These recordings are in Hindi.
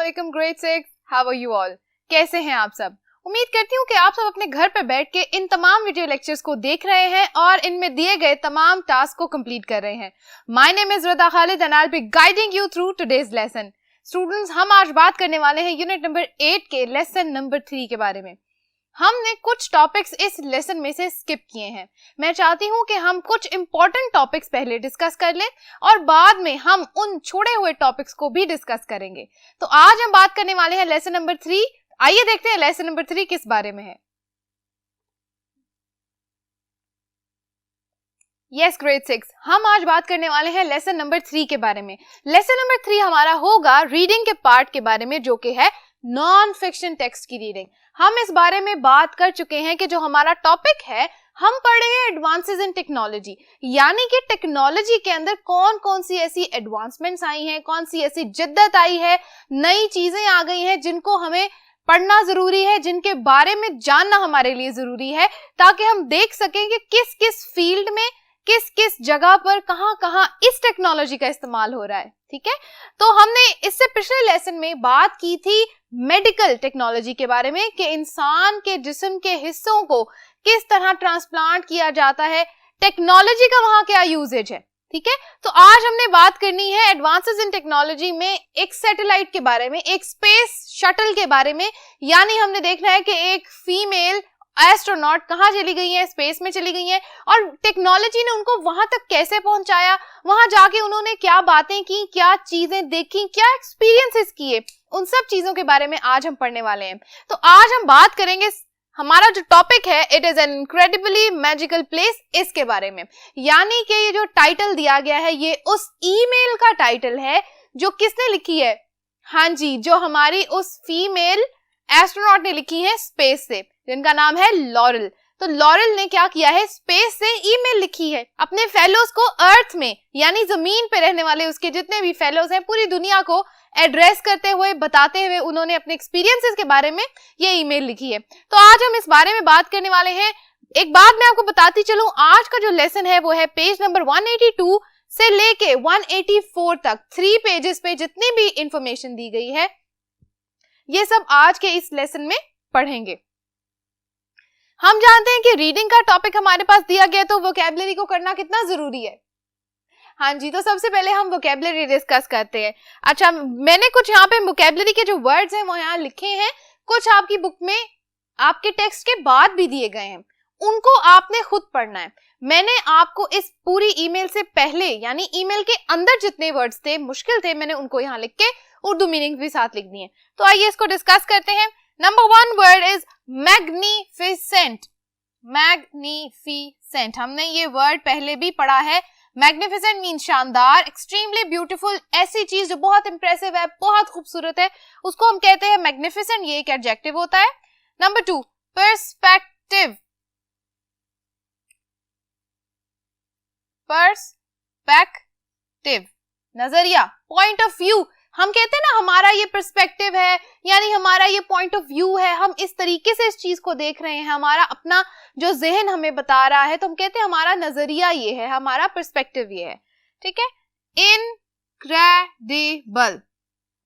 अस्सलामुअलैकुम grade 6, how are you all? कैसे हैं आप सब? उम्मीद करती हूँ कि आप सब अपने घर पे बैठ के इन तमाम वीडियो लेक्चर्स को देख रहे हैं और इनमें दिए गए तमाम टास्क को कंप्लीट कर रहे हैं। माय नेम इज रदा Khalid and I will be guiding you through today's lesson. Students, हम आज बात करने वाले हैं यूनिट नंबर 8 के लेसन नंबर 3 के बारे में। हमने कुछ टॉपिक्स इस लेसन में से स्किप kiए हैं। मैं चाहती हूँ कि हम कुछ इंपॉर्टेंट टॉपिक्स पहले डिस्कस कर लें और बाद में हम उन छोड़े हुए टॉपिक्स को भी डिस्कस करेंगे। तो आज हम बात करने वाले हैं लेसन नंबर 3। आइए देखते हैं लेसन नंबर 3 किस बारे में है। यस ग्रेड 6, हम आज बात करने वाले हैं लेसन नंबर 3 के बारे में। लेसन नंबर 3 हमारा होगा रीडिंग के पार्ट के बारे में, जो कि है नॉन फिक्शन टेक्स्ट की रीडिंग। हम इस बारे में बात कर चुके हैं कि जो हमारा टॉपिक है, हम पढ़ रहे हैं एडवांसेस इन टेक्नोलॉजी, यानी कि टेक्नोलॉजी के अंदर कौन कौन सी ऐसी एडवांसमेंट्स आई हैं, कौन सी ऐसी जिद्दत आई है, नई चीजें आ गई हैं जिनको हमें पढ़ना जरूरी है, जिनके बारे में जानना हमारे लिए जरूरी है, ताकि हम देख सकें कि किस किस फील्ड में, किस किस जगह पर, कहाँ कहाँ इस टेक्नोलॉजी का इस्तेमाल हो रहा है। ठीक है, तो हमने इससे पिछले लेसन में बात की थी मेडिकल टेक्नोलॉजी के बारे में कि इंसान के जिस्म के हिस्सों को किस तरह ट्रांसप्लांट किया जाता है, टेक्नोलॉजी का वहां क्या यूजेज है। ठीक है, तो आज हमने बात करनी है एडवांसेस इन टेक्नोलॉजी में एक सैटेलाइट के बारे में, एक स्पेस शटल के बारे में। यानी हमने देखना है कि एक फीमेल एस्ट्रोनॉट कहाँ चली गई है, स्पेस में चली गई है, और टेक्नोलॉजी ने उनको वहां तक कैसे पहुंचाया, वहां जाके उन्होंने क्या बातें की, क्या चीजें देखी, क्या एक्सपीरियंसेस किए, उन सब चीजों के बारे में आज हम पढ़ने वाले हैं। तो आज हम बात करेंगे, हमारा जो टॉपिक है it is an incredibly magical place, इसके बारे में। यानी कि ये जो टाइटल दिया गया है ये उस ईमेल का टाइटल है जो किसने लिखी है? हाँ जी, जो हमारी उस फीमेल एस्ट्रोनॉट ने लिखी है स्पेस से, जिनका नाम है लॉरेल। तो लॉरेल ने क्या किया है, स्पेस से ईमेल लिखी है अपने फेलोज को, अर्थ में यानी जमीन पे रहने वाले उसके जितने भी फेलोज हैं, पूरी दुनिया को एड्रेस करते हुए, बताते हुए उन्होंने अपने एक्सपीरियंसेस के बारे में ये ईमेल लिखी है। तो आज हम इस बारे में बात करने वाले हैं। एक बात मैं आपको बताती चलूं, आज का जो लेसन है वो है पेज नंबर 182 से लेके 184 तक, 3 पेजेस पे जितनी भी इंफॉर्मेशन दी गई है ये सब आज के इस लेसन में पढ़ेंगे। हम जानते हैं कि रीडिंग का टॉपिक हमारे पास दिया गया, तो वोकैबुलरी को करना कितना जरूरी है। हाँ जी, तो सबसे पहले हम वोकैबुलरी डिस्कस करते हैं। अच्छा, मैंने कुछ यहाँ पे वोकैबुलरी के जो वर्ड्स हैं वो यहाँ लिखे हैं, कुछ आपकी बुक में आपके टेक्स्ट के बाद भी दिए गए हैं, उनको आपने खुद पढ़ना है। मैंने आपको इस पूरी ईमेल से पहले, यानी ईमेल के अंदर जितने वर्ड्स थे, मुश्किल थे, मैंने उनको यहाँ लिख के उर्दू मीनिंग भी साथ लिख दिए। तो आइए इसको डिस्कस करते हैं। Number 1 word is magnificent. Magnificent, हमने ये वर्ड पहले भी पढ़ा है। मैग्निफिसेंट मीन शानदार, एक्सट्रीमली ब्यूटीफुल, ऐसी चीज जो बहुत इंप्रेसिव है, बहुत खूबसूरत है, उसको हम कहते हैं मैग्निफिसेंट। ये एक एडजेक्टिव होता है। Number 2 perspective. पर्सपेक्टिव नजरिया, पॉइंट ऑफ व्यू। हम कहते हैं ना हमारा ये पर्सपेक्टिव है, यानी हमारा ये पॉइंट ऑफ व्यू है, हम इस तरीके से इस चीज को देख रहे हैं, हमारा अपना जो जहन हमें बता रहा है, तो हम कहते हैं हमारा नजरिया ये है, हमारा पर्सपेक्टिव ये है। ठीक है। इनक्रेडिबल,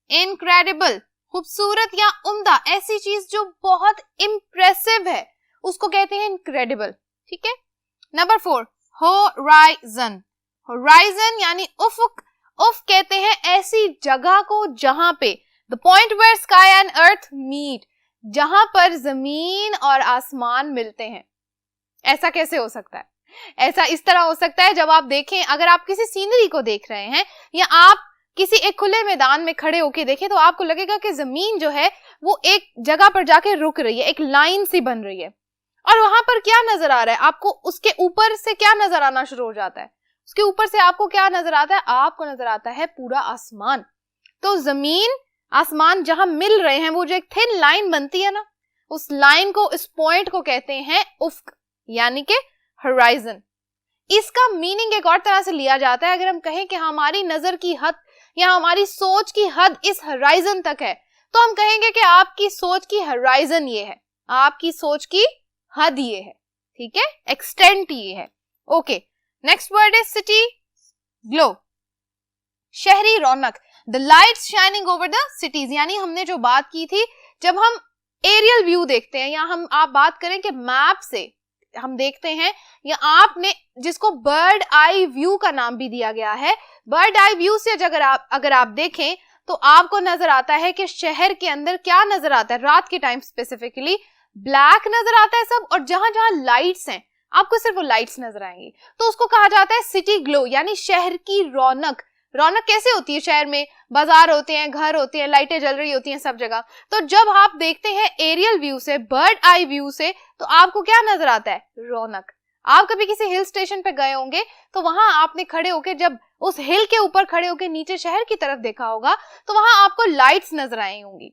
इनक्रेडिबल, खूबसूरत या उम्दा, ऐसी चीज जो बहुत इंप्रेसिव है, उसको कहते हैं इनक्रेडिबल। ठीक है। Number 4 horizon. होराइजन यानी उफक। उफ कहते हैं ऐसी जगह को जहां पे the point where sky and earth meet, जहां पर जमीन और आसमान मिलते हैं। ऐसा कैसे हो सकता है? ऐसा इस तरह हो सकता है, जब आप देखें, अगर आप किसी सीनरी को देख रहे हैं या आप किसी एक खुले मैदान में खड़े होके देखें, तो आपको लगेगा कि जमीन जो है वो एक जगह पर जाके रुक रही है, एक लाइन सी बन रही है, और वहां पर क्या नजर आ रहा है आपको? उसके ऊपर से क्या नजर आना शुरू हो जाता है? उसके ऊपर से आपको क्या नजर आता है? आपको नजर आता है पूरा आसमान। तो जमीन आसमान जहां मिल रहे हैं, वो जो एक थिन लाइन बनती है ना, उस लाइन को, इस पॉइंट को कहते हैं उफ्क, यानी कि होराइजन। इसका मीनिंग एक और तरह से लिया जाता है, अगर हम कहें कि हमारी नजर की हद या हमारी सोच की हद इस होराइजन तक है, तो हम कहेंगे कि आपकी सोच की होराइजन ये है, आपकी सोच की हद ये है। ठीक है, एक्सटेंट ये है। Okay, next word is city glow, शहरी रौनक। The lights shining over the cities, यानी हमने जो बात की थी, जब हम एरियल व्यू देखते हैं या आप बात करें कि मैप से हम देखते हैं, या आपने जिसको बर्ड आई व्यू का नाम भी दिया गया है, बर्ड आई व्यू से अगर आप देखें तो आपको नजर आता है कि शहर के अंदर क्या नजर आता है, रात के टाइम स्पेसिफिकली ब्लैक नजर आता है सब, और जहां जहां लाइट्स हैं आपको सिर्फ वो लाइट्स नजर आएंगी, तो उसको कहा जाता है सिटी ग्लो, यानी शहर की रौनक। रौनक कैसे होती है? शहर में बाजार होते हैं, घर होते हैं, लाइटें जल रही होती हैं सब जगह। तो जब आप देखते हैं एरियल व्यू से, बर्ड आई व्यू से, तो आपको क्या नजर आता है? रौनक। आप कभी किसी हिल स्टेशन पे गए होंगे तो वहां आपने खड़े होके, जब उस हिल के ऊपर खड़े होके नीचे शहर की तरफ देखा होगा, तो वहां आपको लाइट्स नजर आई होंगी,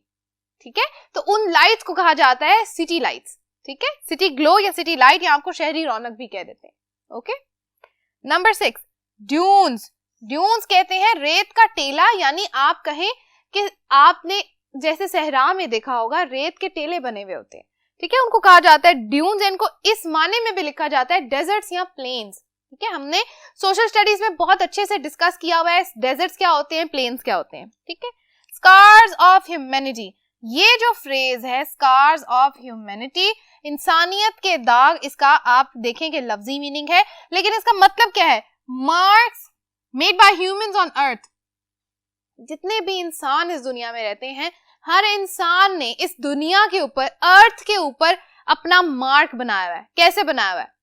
ठीक है? तो उन लाइट्स को कहा जाता है सिटी लाइट्स, ठीक है? सिटी ग्लो या सिटी लाइट, या आपको शहरी रौनक भी कह देते हैं। Okay, number 6, dunes. ड्यून्स कहते हैं रेत का टेला, यानी आप कहें कि आपने जैसे सहरा में देखा होगा रेत के टेले बने हुए होते हैं, ठीक है? उनको कहा जाता है ड्यून्स। इनको इस माने में भी लिखा जाता है डेजर्ट्स या प्लेन्स, ठीक है? हमने सोशल स्टडीज में बहुत अच्छे से डिस्कस किया हुआ है डेजर्ट्स क्या होते हैं, प्लेन्स क्या होते हैं, ठीक है? स्कार्स ऑफ ह्यूमैनिटी, ये जो फ्रेज है स्कार्स ऑफ ह्यूमैनिटी, इंसानियत के दाग, इसका आप देखें कि लफ्जी मीनिंग है, लेकिन इसका मतलब क्या है? Marks made by humans on earth. जितने भी इंसान इस दुनिया में रहते हैं, हर इंसान ने इस दुनिया के ऊपर, अर्थ के ऊपर अपना मार्क बनाया हुआ है। कैसे बनाया हुआ है?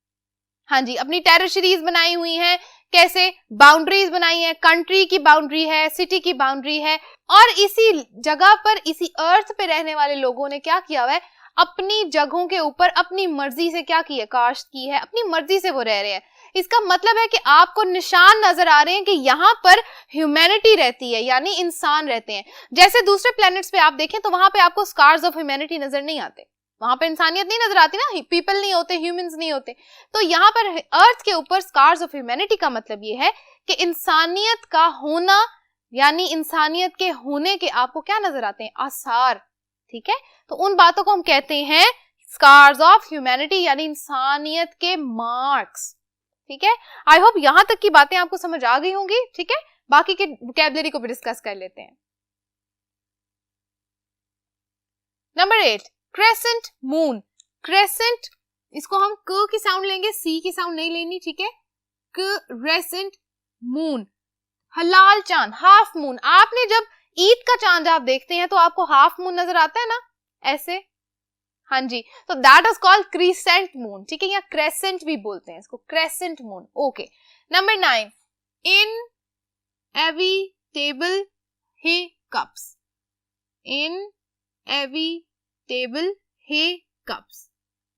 हाँ जी, अपनी टेरिटरीज बनाई हुई हैं, कैसे बाउंड्रीज बनाई है, कंट्री की बाउंड्री है, सिटी की बाउंड्री है, और इसी जगह पर, इसी अर्थ पे रहने वाले लोगों ने क्या किया हुआ है? अपनी जगहों के ऊपर अपनी मर्जी से क्या की है? काश्त की है, अपनी मर्जी से वो रह रहे हैं। इसका मतलब है कि आपको निशान नजर आ रहे हैं कि यहाँ पर ह्यूमैनिटी रहती है, यानी इंसान रहते हैं। जैसे दूसरे प्लैनेट्स पे आप देखें तो वहां पे आपको स्कार्स ऑफ ह्यूमैनिटी नजर नहीं आते, वहां पे इंसानियत नहीं नजर आती ना, पीपल नहीं होते, ह्यूमंस नहीं होते। तो यहाँ पर अर्थ के ऊपर स्कार्स ऑफ ह्यूमैनिटी का मतलब ये है कि इंसानियत का होना, यानी इंसानियत के होने के आपको क्या नजर आते हैं? आसार, ठीक है? तो उन बातों को हम कहते हैं स्कार्स ऑफ ह्यूमैनिटी, यानी इंसानियत के मार्क्स, ठीक है? आई होप यहां तक की बातें आपको समझ आ गई होंगी, ठीक है? बाकी के वोकैबुलरी को भी डिस्कस कर लेते हैं। Number 8, crescent moon. क्रेसेंट, इसको हम क की साउंड लेंगे, सी की साउंड नहीं लेनी, ठीक है? क्रेसेंट मून, हलाल चांद, हाफ मून। आपने जब ईद का चांद आप देखते हैं तो आपको हाफ मून नजर आता है ना, ऐसे, हाँ जी, तो that is called crescent moon, ठीक है? या क्रेसेंट भी बोलते हैं इसको, crescent moon. Okay, number 9, inevitable hiccups. Inevitable hiccups,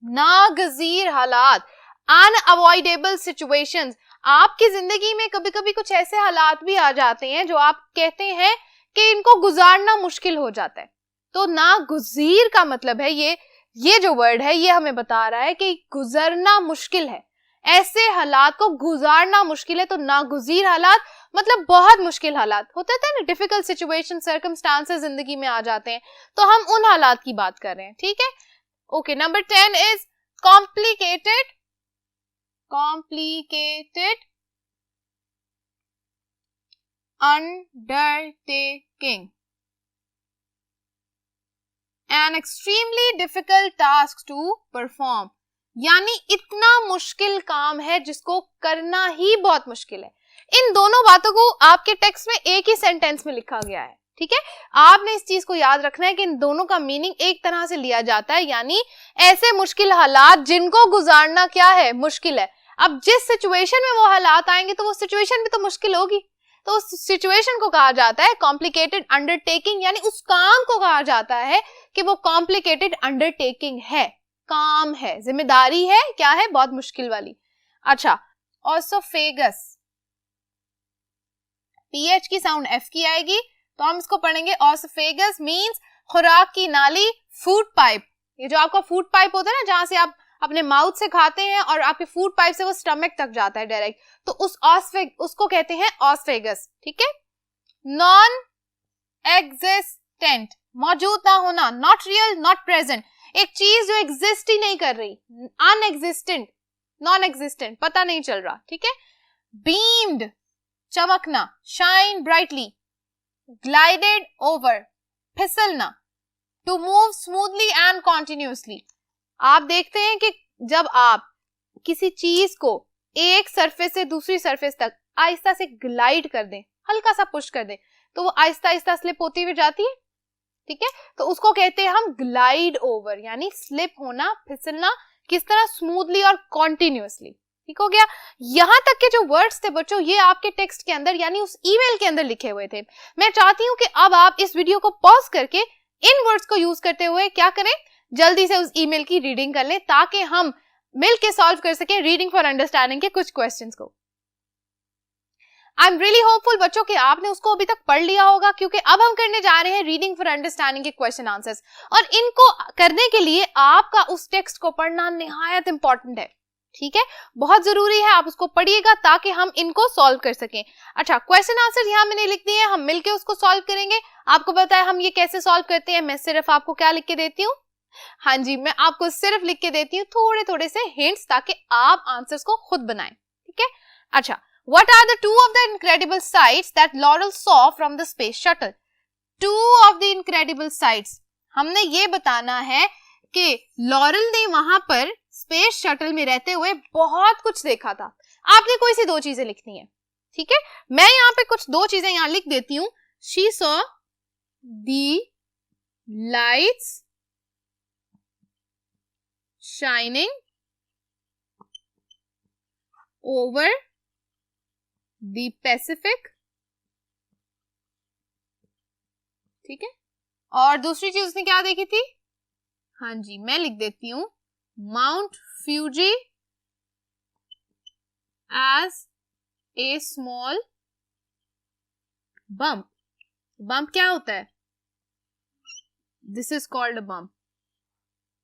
नागजीर हालात, अनअवॉइडेबल सिचुएशंस। आपकी जिंदगी में कभी कभी कुछ ऐसे हालात भी आ जाते हैं जो आप कहते हैं कि इनको गुजारना मुश्किल हो जाता है। तो नागुजीर का मतलब है, ये जो वर्ड है ये हमें बता रहा है कि गुजरना मुश्किल है, ऐसे हालात को गुजारना मुश्किल है। तो नागुजीर हालात मतलब बहुत मुश्किल हालात होते थे ना, डिफिकल्ट सिचुएशन, सर्कमस्टांसेस जिंदगी में आ जाते हैं, तो हम उन हालात की बात कर रहे हैं, ठीक है? Okay, number 10 is complicated. Complicated undertaking, an extremely difficult task to perform, यानी इतना मुश्किल काम है जिसको करना ही बहुत मुश्किल है। इन दोनों बातों को आपके टेक्स्ट में एक ही सेंटेंस में लिखा गया है, ठीक है? आपने इस चीज को याद रखना है कि इन दोनों का मीनिंग एक तरह से लिया जाता है, यानी ऐसे मुश्किल हालात जिनको गुजारना क्या है? मुश्किल है। अब जिस सिचुएशन में वो हालात आएंगे तो वो सिचुएशन भी तो मुश्किल होगी, तो उस सिचुएशन को कहा जाता है कॉम्प्लिकेटेड अंडरटेकिंग, यानी उस काम को कहा जाता है कि वो कॉम्प्लिकेटेड अंडरटेकिंग है, काम है, जिम्मेदारी है, क्या है? बहुत मुश्किल वाली। अच्छा, ऑसोफेगस, पीएच की साउंड एफ की आएगी, तो हम इसको पढ़ेंगे ऑसोफेगस मींस खुराक की नाली, फूड पाइप। ये जो आपका फूड पाइप होता है ना, जहां से आप अपने माउथ से खाते हैं और आपके फूड पाइप से वो स्टमक तक जाता है डायरेक्ट, तो उसको कहते हैं ऑसफेगस, ठीक है? नॉन एग्जिस्टेंट, मौजूद ना होना, नॉट रियल, नॉट प्रेजेंट, एक चीज जो एग्जिस्ट ही नहीं कर रही, अनएग्जिस्टेंट, नॉन एग्जिस्टेंट, पता नहीं चल रहा, ठीक है? बीम्ड, चमकना, शाइन ब्राइटली, glided over, फिसलना, to move smoothly and continuously. आप देखते हैं कि जब आप किसी चीज को एक सरफेस से दूसरी सरफेस तक आहिस्ता से ग्लाइड कर दें, हल्का सा पुश कर दें, तो वो आहिस्ता आहिस्ता स्लिप होती हुई जाती है, ठीक है, तो उसको कहते हैं हम ग्लाइड ओवर, यानी स्लिप होना, फिसलना, किस तरह, स्मूथली और कॉन्टिन्यूअसली, ठीक हो गया। यहां तक के जो वर्ड्स थे बच्चों, ये आपके टेक्स्ट के अंदर यानी उस ईमेल के अंदर लिखे हुए थे। मैं चाहती हूं कि अब आप इस वीडियो को पॉज करके इन वर्ड्स को यूज करते हुए क्या करें, जल्दी से उस ईमेल की रीडिंग कर लें, ताकि हम मिल के सॉल्व कर सकें रीडिंग फॉर अंडरस्टैंडिंग के कुछ क्वेश्चंस को। आई एम रियली होपफुल बच्चों कि आपने उसको अभी तक पढ़ लिया होगा, क्योंकि अब हम करने जा रहे हैं रीडिंग फॉर अंडरस्टैंडिंग के क्वेश्चन आंसर्स, और इनको करने के लिए आपका उस टेक्स्ट को पढ़ना निहायत इंपॉर्टेंट है, ठीक है, बहुत जरूरी है, आप उसको पढ़िएगा ताकि हम इनको सॉल्व कर सकें। अच्छा, क्वेश्चन आंसर यहाँ मैंने लिख दिए हैं, हम मिलके उसको सॉल्व करेंगे। आपको पता है हम ये कैसे सॉल्व करते हैं, मैं सिर्फ आपको क्या लिख के देती हूँ, हाँ जी, मैं आपको सिर्फ लिख के देती हूँ थोड़े थोड़े से हिंट्स, ताकि आप आंसर्स को खुद बनाएं, ठीक है। अच्छा, what are the two of the incredible sights that Laurel saw from the space shuttle? Two of the incredible sights, हमने ये बताना है कि लॉरेल ने वहां पर स्पेस शटल में रहते हुए बहुत कुछ देखा था। आपने कोई सी दो चीजें लिखनी है, ठीक है, मैं यहाँ पे कुछ दो चीजें यहाँ लिख देती हूँ। She saw the lights shining over the Pacific, ठीक है, और दूसरी चीज उसने क्या देखी थी, हाँ जी, मैं लिख देती हूं Mount Fuji as a small bump. Bump क्या होता है, this is called a bump,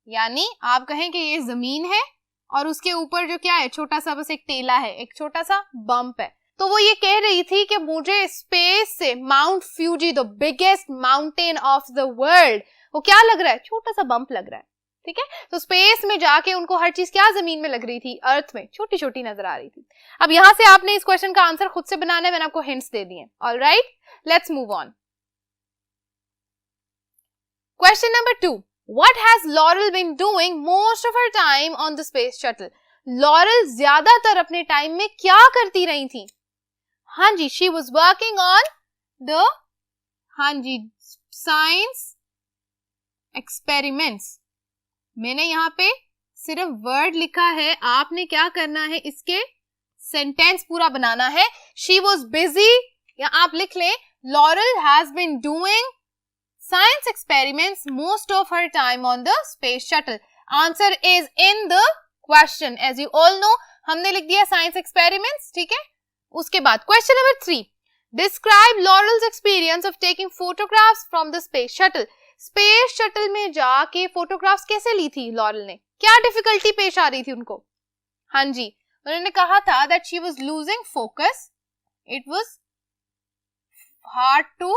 यानी आप कहें कि ये जमीन है और उसके ऊपर जो क्या है, छोटा सा बस एक टेला है, एक छोटा सा बम्प है। तो वो ये कह रही थी कि मुझे स्पेस से Mount Fuji, the biggest mountain of the world, वो क्या लग रहा है, छोटा सा बम्प लग रहा है, ठीक है। तो स्पेस में जाके उनको हर चीज क्या जमीन में लग रही थी, अर्थ में छोटी छोटी नजर आ रही थी। अब यहां से आपने इस क्वेश्चन का आंसर खुद से बनाना है, मैंने आपको हिंट्स दे दिए। Alright, let's move on. Question number 2, what has Laurel been doing most of her time on the space shuttle? Laurel ज्यादातर अपने टाइम में क्या करती रही थी, हाँ जी, she was working on the, हाँ जी, science experiments। मैंने यहाँ पे सिर्फ वर्ड लिखा है, आपने क्या करना है, इसके सेंटेंस पूरा बनाना है। She was busy, या आप लिख लें Laurel has been doing science experiments most of her time on the space shuttle. Answer is in the question, as you all know, हमने लिख दिया science experiments, ठीक है। उसके बाद question number 3, describe Laurel's experience of taking photographs from the space shuttle. Space shuttle में जाके फोटोग्राफ्स कैसे ली थी लॉरेल ने, क्या डिफिकल्टी पेश आ रही थी उनको, हाँ जी, उन्होंने कहा था that she was losing focus, it was hard to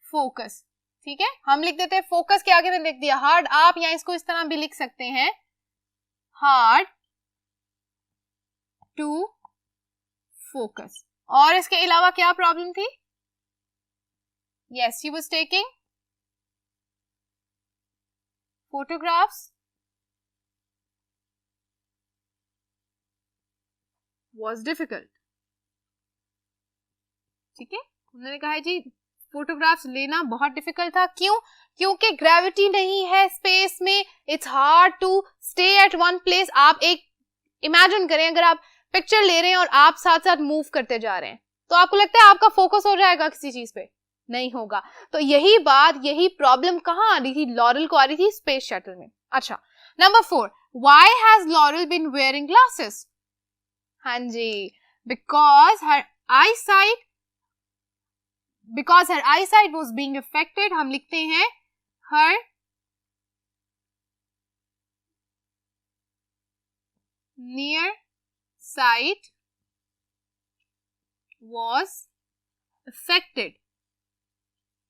focus, ठीक है, हम लिख देते हैं फोकस के आगे मैंने लिख दिया हार्ड, आप यहाँ इसको इस तरह भी लिख सकते हैं, हार्ड टू फोकस। और इसके अलावा क्या प्रॉब्लम थी, yes, she was taking photographs was difficult, ठीक है, उन्होंने कहा जी फोटोग्राफ्स लेना बहुत डिफिकल्ट था, क्यों, क्योंकि ग्रेविटी नहीं है स्पेस में, it's hard to stay at one place. आप एक इमेजिन करें, अगर आप पिक्चर ले रहे हैं और आप साथ साथ मूव करते जा रहे हैं, तो आपको लगता है आपका फोकस हो जाएगा किसी चीज पे, नहीं होगा। तो यही बात, यही प्रॉब्लम कहाँ आ रही थी, लॉरेल को आ रही थी स्पेस शटल में। अच्छा, number 4, why has Laurel been wearing glasses, हाँ जी, because her eyesight was being affected, हम लिखते हैं her near sight was affected,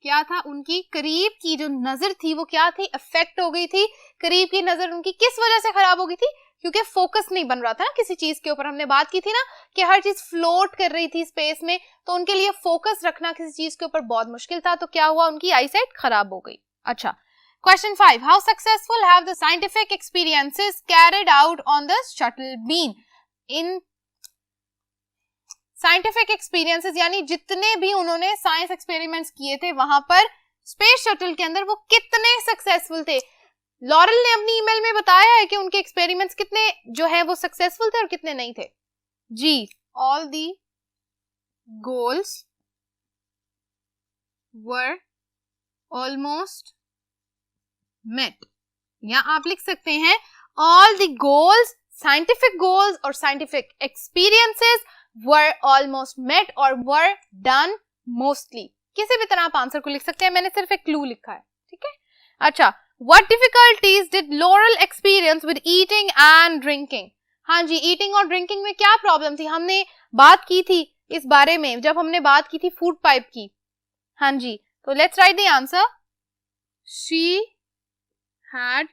क्या था, उनकी करीब की जो नजर थी वो क्या थी, अफेक्ट हो गई थी। करीब की नजर उनकी किस वजह से खराब हो गई थी, क्योंकि फोकस नहीं बन रहा था ना किसी चीज के ऊपर। हमने बात की थी ना कि हर चीज फ्लोट कर रही थी स्पेस में, तो उनके लिए फोकस रखना किसी चीज के ऊपर बहुत मुश्किल था। तो क्या हुआ, उनकी आईसाइट खराब हो गई। अच्छा, question 5, how successful have the scientific experiences carried out on the shuttle been. इन साइंटिफिक एक्सपीरियंसेस यानी जितने भी उन्होंने साइंस एक्सपेरिमेंट्स किए थे वहां पर स्पेस शटल के अंदर, वो कितने सक्सेसफुल थे। लॉरेल ने अपनी ईमेल में बताया है कि उनके एक्सपेरिमेंट्स कितने जो है वो सक्सेसफुल थे और कितने नहीं थे। जी, all the goals were almost met, या आप लिख सकते हैं all the goals, scientific goals और scientific experiences were almost met और वर डन मोस्टली। किसी भी तरह आप आंसर को लिख सकते हैं, मैंने सिर्फ एक क्लू लिखा है, ठीक है। अच्छा, what difficulties did Laurel experience with eating and drinking? हाँ जी, ईटिंग और ड्रिंकिंग में क्या प्रॉब्लम थी, हमने बात की थी इस बारे में जब हमने बात की थी फूड पाइप की। हाँ जी, तो let's write the answer. She had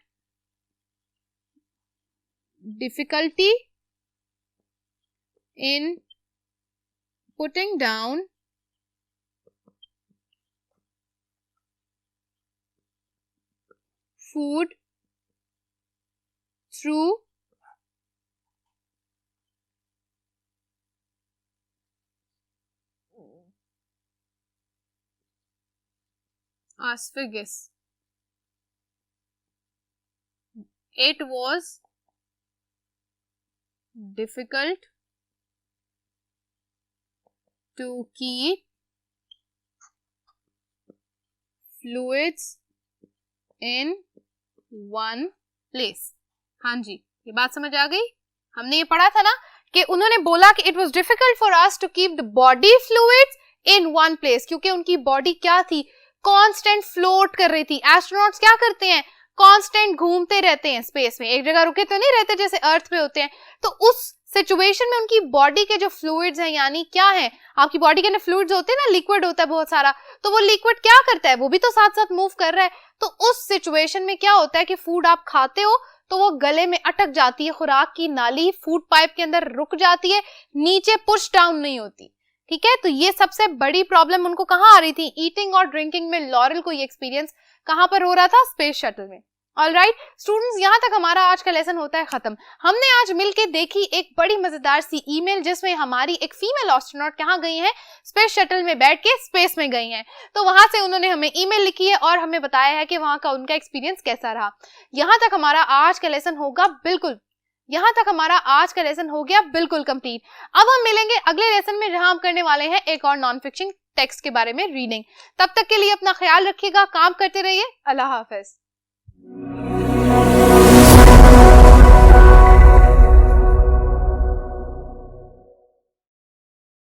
difficulty in putting down food through esophagus. It was difficult to keep fluids in one place. हाँ जी, ये बात समझ आ गई। हमने ये पढ़ा था ना कि उन्होंने बोला कि it was difficult for us to keep the body fluids in one place, क्योंकि उनकी बॉडी क्या थी, कांस्टेंट फ्लोट कर रही थी। एस्ट्रोनॉट्स क्या करते हैं, कांस्टेंट घूमते रहते हैं स्पेस में, एक जगह रुके तो नहीं रहते जैसे अर्थ पे होते हैं। तो उस सिचुएशन में उनकी बॉडी के जो फ्लूइड्स हैं, यानी क्या है, आपकी बॉडी के अंदर फ्लूइड्स होते हैं ना, लिक्विड होता है बहुत सारा, तो वो लिक्विड क्या करता है, वो भी तो साथ साथ मूव कर रहा है। तो उस सिचुएशन में क्या होता है कि फूड आप खाते हो तो वो गले में अटक जाती है, खुराक की नाली फूड पाइप के अंदर रुक जाती है, नीचे पुश डाउन नहीं होती, ठीक है। तो ये सबसे बड़ी प्रॉब्लम उनको कहाँ आ रही थी, ईटिंग और ड्रिंकिंग में। लॉरेल को ये एक्सपीरियंस कहाँ पर हो रहा था, स्पेस शटल में। ऑलराइट स्टूडेंट्स, यहाँ तक हमारा आज का लेसन होता है खत्म। हमने आज मिलके देखी एक बड़ी मजेदार सी ईमेल जिसमें हमारी एक फीमेल एस्ट्रोनॉट कहाँ गई हैं, स्पेस शटल में बैठ के स्पेस में गई हैं। तो वहां से उन्होंने हमें ईमेल लिखी है और हमें बताया है कि वहां का उनका एक्सपीरियंस कैसा रहा। यहाँ तक हमारा आज का लेसन होगा बिल्कुल, यहाँ तक हमारा आज का लेसन हो गया बिल्कुल कंप्लीट। अब हम मिलेंगे अगले लेसन में जहां हम करने वाले हैं एक और नॉन फिक्शन टेक्स्ट के बारे में रीडिंग। तब तक के लिए अपना ख्याल रखिएगा, काम करते रहिए। अल्लाह हाफिज।